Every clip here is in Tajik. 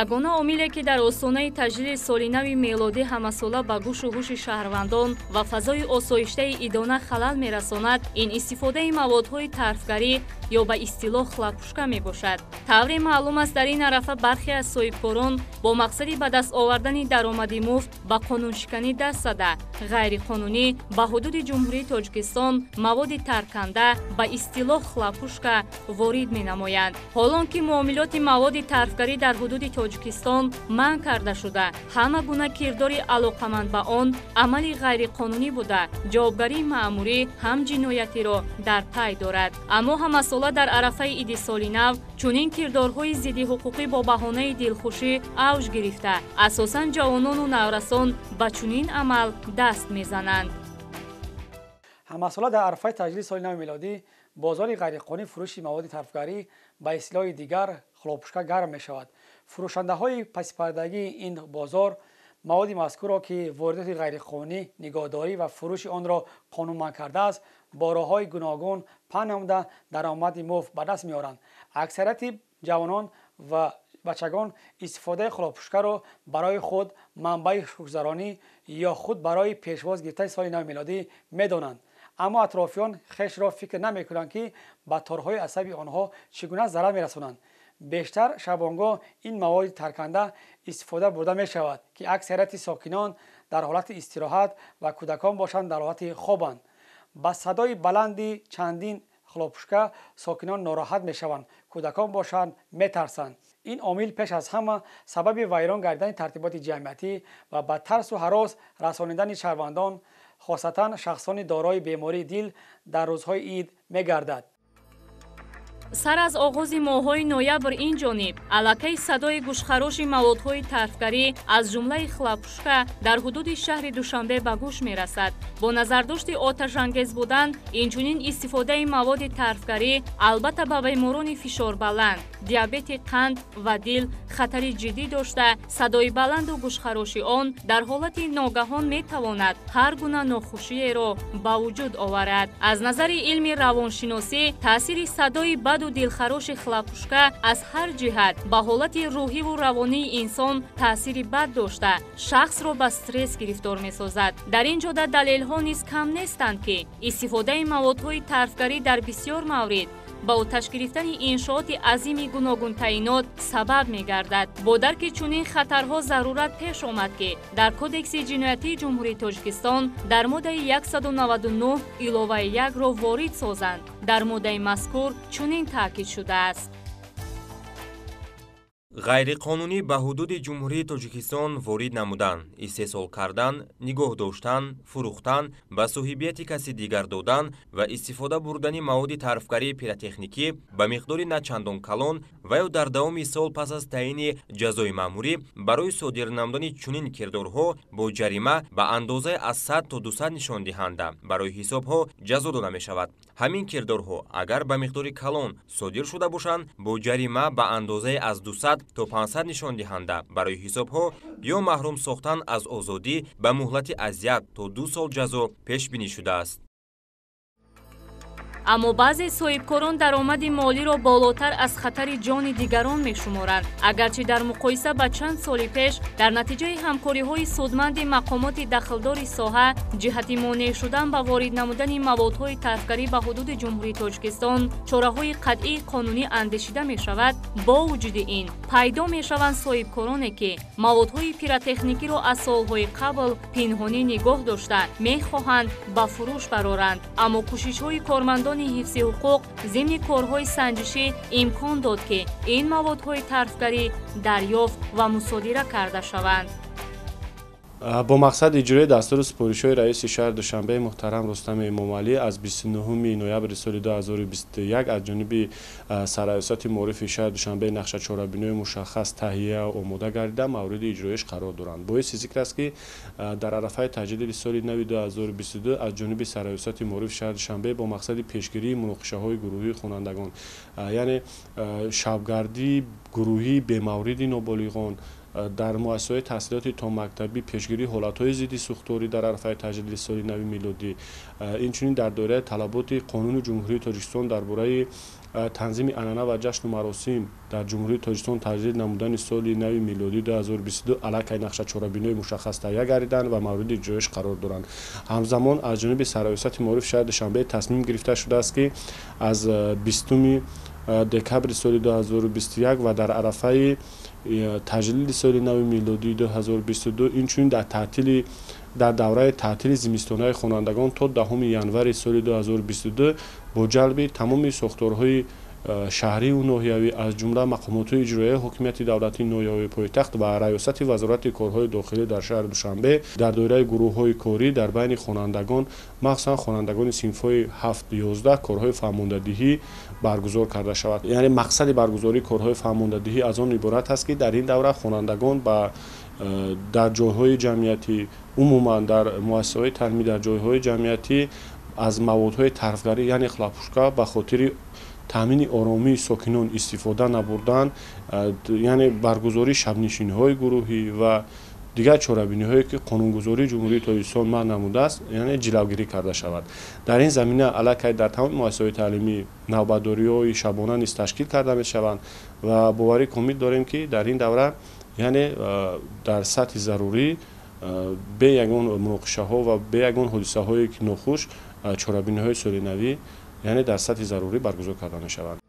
ягона омиле ки дар остонаи таҷдиди соли нави мелодӣ ҳамасола ба гӯшу ҳуши шаҳрвандон ва фазои осоиштаи идона халал мерасонад, ин истифодаи маводҳои тарфгарӣ ё ба истилоҳ хлопушка мебошад. тавре маълум аст дар ин арафа бархе аз соҳибкорон бо мақсади ба даст овардани даромади муфт ба қонуншиканӣ даст зада, ғайриқонунӣ ба ҳудуди ҷумҳурии Тоҷикистон маводи тарканда ба истилоҳ хлопушка ворид менамоянд. ҳолон ки муомилоти маводи тарфгарӣ дар ҳудуди Тоҷикистон манъ карда шуда, ҳама гуна кирдори алоқаманд ба он амали ғайриқонунӣ буда, ҷавобгарии маъмурӣ ҳам ҷиноятиро дар пай дорад. аммо ҳамасола дар арафаи иди соли нав чунин кирдорҳои зидди ҳуқуқӣ бо баҳонаи дилхушӣ авҷ гирифта, асосан ҷавонону наврасон ба чунин амал даст мезананд. ҳамасола дар арафаи таҷдиди соли нави милодӣ бозори ғайриқонунӣ фурӯши маводи тарфгарӣ ба истилоҳи дигар хлопушка гарм мешавад. фурӯшандаҳои пасипардагии ин бозор маводи мазкурро ки воридоти ғайриқонунӣ, нигоҳдорӣ ва фурӯши онро қонунманд кардааст, бо роҳҳои гуногун паҳн намуда даромади муфт ба даст меоранд. аксарияти ҷавонон ва бачагон истифодаи хлопушкаро барои худ манбаи хушгузаронӣ ё худ барои пешвоз гирифтани соли нави милодӣ медонанд. аммо атрофиён хешро фикр намекунанд ки ба торҳои асаби онҳо чӣ гуна зарар мерасонанд. бештар шабонгоҳ ин маводи тарканда истифода бурда мешавад ки аксарияти сокинон дар ҳолати истироҳат ва кӯдакон бошанд дар ҳолати хобанд. ба садои баланди чандин хлопушка сокинон нороҳат мешаванд, кӯдакон бошанд метарсанд. ин омил пеш аз ҳама сабаби вайрон гардидани тартиботи ҷамъиятӣ ва ба тарсу ҳарос расонидани шаҳрвандон, хосатан шахсони дорои бемории дил дар рӯзҳои ид мегардад. сар аз оғози моҳҳои ноябр ин ҷониб аллакай садои гӯшхароши маводҳои тарфгарӣ аз ҷумлаи хлопушка дар ҳудуди шаҳри Душанбе ба гӯш мерасад. бо назардошти оташангез будан инчунин истифодаи маводи тарфгарӣ албатта ба беморони фишорбаланд, диабети қанд ва дил хатари ҷиддӣ дошта, садои баланду гӯшхароши он дар ҳолати ногаҳон метавонад ҳар гуна нохушиеро ба вуҷуд оварад. аз назари илми равоншиносӣ таъсири садои баду дилхароши хлопушка аз ҳар ҷиҳат ба ҳолати рӯҳиву равонии инсон таъсири бад дошта, шахсро ба стресс гирифтор месозад. дар ин ҷода далелҳо низ кам нестанд ки истифодаи маводҳои тарфгарӣ дар бисёр маврид ба оташ гирифтани иншооти азими гуногунтаинот сабаб мегардад. бо дарки чунин хатарҳо зарурат пеш омад ки дар кодекси ҷиноятии ҷумҳурии Тоҷикистон дар моддаи 199 иловаи 1-ро ворид созанд. дар моддаи мазкур чунин таъкид шудааст. ғайриқонунӣ ба ҳудуди ҷумҳурии Тоҷикистон ворид намудан, истеҳсол кардан, нигоҳ доштан, фурӯхтан, ба соҳибияти каси дигар додан ва истифода бурдани маводи тарфгарии пиротехникӣ ба миқдори начандон калон ва ё дар давоми сол пас аз таъини ҷазои маъмурӣ барои содир намудани чунин кирдорҳо бо ҷарима ба андозае аз 100 то 200 нишондиҳанда барои ҳисобҳо ҷазо дода мешавад. ҳамин кирдорҳо агар ба миқдори калон содир шуда бошанд, бо ҷарима ба андозае аз 200 то 500 нишондиҳанда барои ҳисобҳо ё маҳрум сохтан аз озодӣ ба муҳлати аз 1 то 2 сол ҷазо пешбинӣ шудааст. аммо баъзе соҳибкорон даромади молиро болотар аз хатари ҷони дигарон мешуморанд. агарчи дар муқоиса ба чанд соли пеш дар натиҷаи ҳамкориҳои судманди мақомоти дахлдори соҳа ҷиҳати монеъ шудан ба ворид намудани маводҳои тарфгарӣ ба ҳудуди ҷумҳурии Тоҷикистон чораҳои қатъии қонунӣ андешида мешавад, бо вуҷуди ин пайдо мешаванд соҳибкороне ки маводҳои пиротехникиро аз солҳои қабл пинҳонӣ нигоҳ дошта мехоҳанд ба фурӯш бароранд. аммо кӯшишҳои кормандон ҳифзи ҳуқуқ зимни корҳои санҷишӣ имкон дод ки ин маводҳои тарфгарӣ дарёфт ва мусодира карда шаванд. бо мақсади иҷрои дастури супоришҳои раиси шаҳри Душанбе муҳтарам Рустами Эмомалӣ аз 29 ноябри соли 2021 аз ҷониби сарраёсати маорифи шаҳри Душанбе нақшачорабинои мушаххас таҳия омода гардида мавриди иҷроиш қарор доранд. боиси зикр аст ки дар арафаи таҷдиди соли нави 2022 аз ҷониби сарраёсати маорифи шаҳри Душанбе бо мақсади пешгирии муноқишаҳои гурӯҳии хонандагон, яъне шабгардии гурӯҳӣ бемавриди ноболиғон дар муассисаҳои таҳсилоти томактабӣ пешгирии ҳолатҳои зидди сӯхторӣ дар арафаи таҷлили соли нави милодӣ, инчунин дар доираи талаботи қонуни ҷумҳурии Тоҷикистон дар бораи танзими анъана ва ҷашну маросим дар ҷумҳурии Тоҷикистон таҷлил намудани соли нави милодӣ 2022 аллакай нақша чорабинои мушаххас таҳия гардиданд ва мавриди иҷроиш қарор доранд. Ҳамзамон аз ҷониби Сароясати Маорифи шаҳри Душанбе тасмим гирифта шудааст ки аз 20 декабри соли 2021 ва дар арафаи таҷлили соли нави милодии 2022 инчунин дар давраи таътили зимистонаи хонандагон то 10 январи соли 2022 бо ҷалби тамоми сохторҳои шаҳрию ноҳиявӣ аз ҷумла мақомотҳои иҷроияи ҳокимияти давлатии ноҳиявии пойтахт ва раёсати вазорати корҳои дохилӣ дар шаҳри Душанбе дар доираи гурӯҳҳои корӣ дар байни хонандагон, махсусан хонандагони синфҳои 7-11 корҳои фаҳмондадиҳӣ баргузор карда шавад. Яъне мақсади баргузории корҳои фаҳмондадиҳӣ аз он иборат аст ки дар ин давра хонандагон дар ҷойҳои ҷамъиятӣ, умуман дар муассисаҳои таълимӣ дар ҷойҳои ҷамъиятӣ аз маводҳои тарфгарӣ яъне хлопушка ба хотири таъмини оромии сокинон истифода набурданд, яъне баргузории шабнишинҳои гурӯҳӣ ва дигар чорабиниҳое ки қонунгузории ҷумҳурии Тоҷикистон манъ намудааст, яъне ҷилавгирӣ карда шавад. Дар ин замина аллакай дар тамоми муассисаҳои таълимӣ навбатдориҳои шабона низ ташкил карда мешаванд ва боварӣ комил дорем ки дар ин давра яъне дар сатҳи зарурӣ бе ягон муноқишаҳо ва бе ягон ҳодисаҳое ки нохуш чорабиниҳои солинавӣ яъне дар сатҳи зарурӣ баргузор карда мешаванд.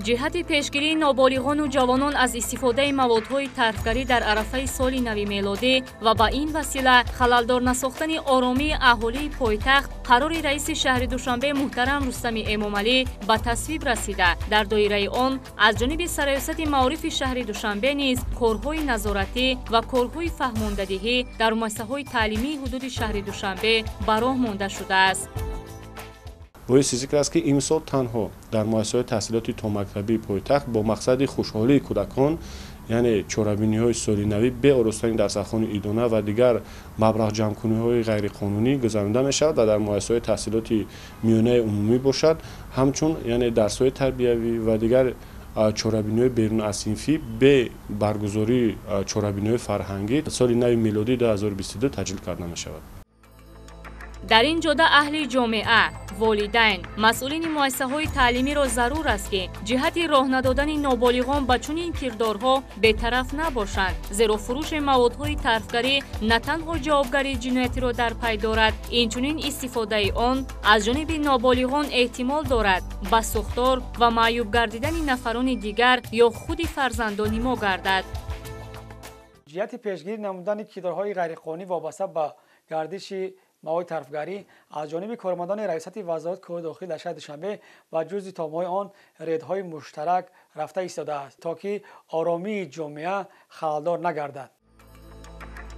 ҷиҳати пешгирии ноболиғону ҷавонон аз истифодаи маводҳои тарфгарӣ дар арафаи соли нави мелодӣ ва ба ин васила халалдор насохтани оромии аҳолии пойтахт, қарори раиси шаҳри Душанбе муҳтарам Рустами Эмомалӣ ба тасвиб расида. Дар доираи он аз ҷониби Сароясати Маорифи шаҳри Душанбе низ корҳои назоратӣ ва корҳои фаҳмондадиҳӣ дар муассисаҳои таълимии ҳудуди шаҳри Душанбе ба роҳ монда шудааст. боиси зикр аст ки имсол танҳо дар муассисаҳои таҳсилоти томактабии пойтахт бо мақсади хушҳолии кӯдакон, яъне чорабиниҳои солинавӣ бе оростани дарсахони идона ва дигар маблағҷамъкуниҳои ғайриқонунӣ гузаронида мешавад ва дар муассисаҳои таҳсилоти миёнаи умумӣ бошад, ҳамчун яъне дарсҳои тарбиявӣ ва дигар чорабиниҳои берунассинфӣ бе баргузории чорабиниҳои фарҳангӣ соли нави милодии 2022 таҷлил карда мешавад. дар ин ҷода аҳли ҷомеа, волидайн, масъулини муассисаҳои таълимиро зарур аст ки ҷиҳати роҳ надодани ноболиғон ба чунин кирдорҳо бетараф набошанд, зеро фурӯши маводҳои тарфгарӣ на танҳо ҷавобгарии ҷиноятиро дар пай дорад, инчунин истифодаи он аз ҷониби ноболиғон эҳтимол дорад ба сӯхтор ва маъюб гардидани нафарони дигар ё худи фарзандони мо гардад. ҷиҳати пешгирӣ намудани кирдорҳои ғайриқонунӣ вобаста ба гардиши маводи тарфгарӣ аз ҷониби кормандони раисати вазорати кори дохилӣ дар шаҳри Душанбе ва ҷузъи томҳои он рейдҳои муштарак рафта истодааст, то ки оромии ҷомеа халалдор нагардад.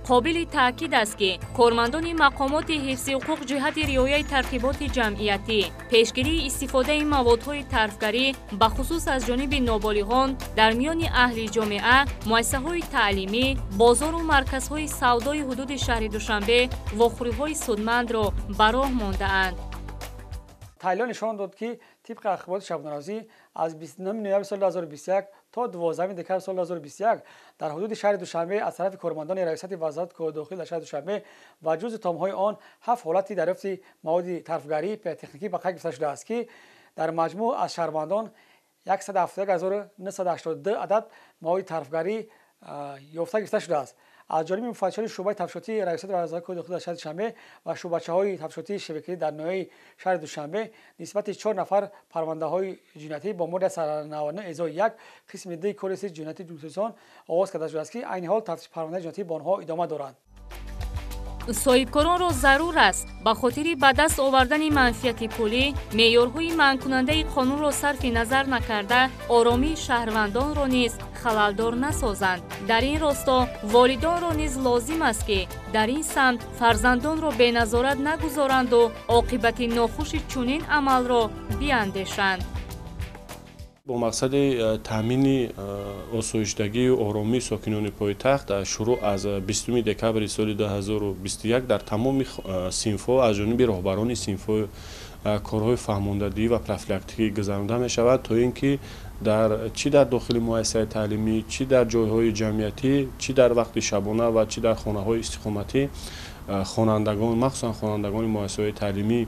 қобили таъкид аст ки кормандони мақомоти ҳифзи ҳуқуқ ҷиҳати риояи тартиботи ҷамъиятӣ, пешгирии истифодаи маводҳои тарфгарӣ ба хусус аз ҷониби ноболиғон дар миёни аҳли ҷомеа, муассисаҳои таълимӣ, бозору марказҳои савдои ҳудуди шаҳри Душанбе вохӯриҳои судмандро ба роҳ мондаанд. таҳлилон нишон дод ки тибқи ахбороти шабонарӯзӣ аз 29 ноябри соли 2021 то 12 декабри соли 2021 дар ҳудуди шаҳри Душанбе аз тарафи кормандони раисати вазорати кори дохилӣ дар шаҳри Душанбе ва ҷузъи томҳои он 7 ҳолати дарёфти маводи тарфгарӣ пиротехникӣ ба қайд гирифта шудааст ки дар маҷмӯъ аз шаҳрвандон 171982 адад маводи тарфгарӣ ёфта гирифта шудааст. аз ҷониби муфаттишони шуъбаи тафтишотии раисати вазорати кори дохилӣ дар шаҳри Душанбе ва шуъбачаҳои тафтишотии шабакаӣ дар ноҳияи шаҳри Душанбе нисбати 4 нафар парвандаҳои ҷиноятӣ бо моддаи 199 эзои 1 қисми 2 кодекси ҷинояти Ҷумҳурии оғоз карда шудааст ки айни ҳол тафтиши парвандаи ҷиноятӣ ба онҳо идома доранд. соҳибкоронро зарур аст ба хотири ба даст овардани манфиати пулӣ меъёрҳои манъкунандаи қонунро сарфи назар накарда оромии шаҳрвандонро низ халалдор насозанд. дар ин росто волидонро низ лозим аст ки дар ин самт фарзандонро беназорат нагузоранду оқибати нохуши чунин амалро биандешанд. бо мақсади таъмини осоиштагию оромии сокинони пойтахт шурӯъ аз 20 декабри соли 2021 дар тамоми синфҳо аз ҷониби роҳбарони синфҳо корҳои фаҳмондадӣ ва профилактикӣ гузаронида мешавад, то ин ки چی در داخل مؤسسه تعلیمی، چی در جایهای جمعیتی، چی در وقت شبانه و چی در خانه‌های استقامتی خوانندگان، مخصوصا خوانندگان مؤسسه تعلیمی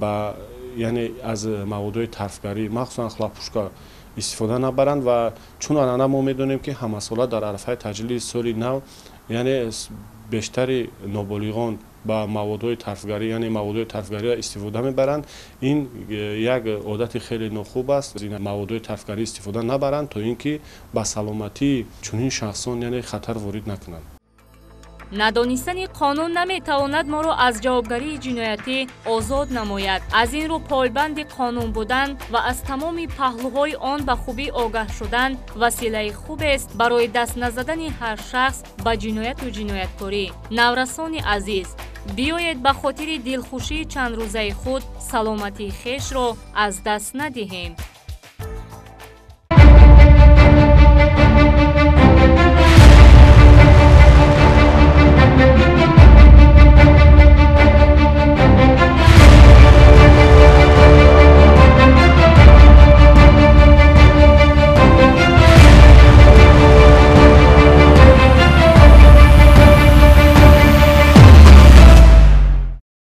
با یعنی از موادهای ترفگری مخصوصا خلاپوشکا استفاده نبرند و چون الان ما میدونیم که همساله در عرفه تجلیل سال نو یعنی بیشتر نابالغان با موادهای ترفگری یعنی موادهای ترفگری استفاده میبرند. این یک عادت خیلی ناخوب است. این موادهای ترفگری استفاده نبرند تا اینکه به سلامتی چنین شخصان یعنی خطر وارد نکنند. ندانستن قانون نمیتواند ما را از جوابگری جنایتی آزاد نماید. از این رو پایبند قانون بودن و از تمام پهلوهای آن به خوبی آگاه شدن وسیله خوب است برای دست نزدن هر شخص به جنایت و جنایتکاری. نورسان عزیز، بیایید به خاطر دلخوشی چند روزه خود سلامتی خویش را از دست ندهیم.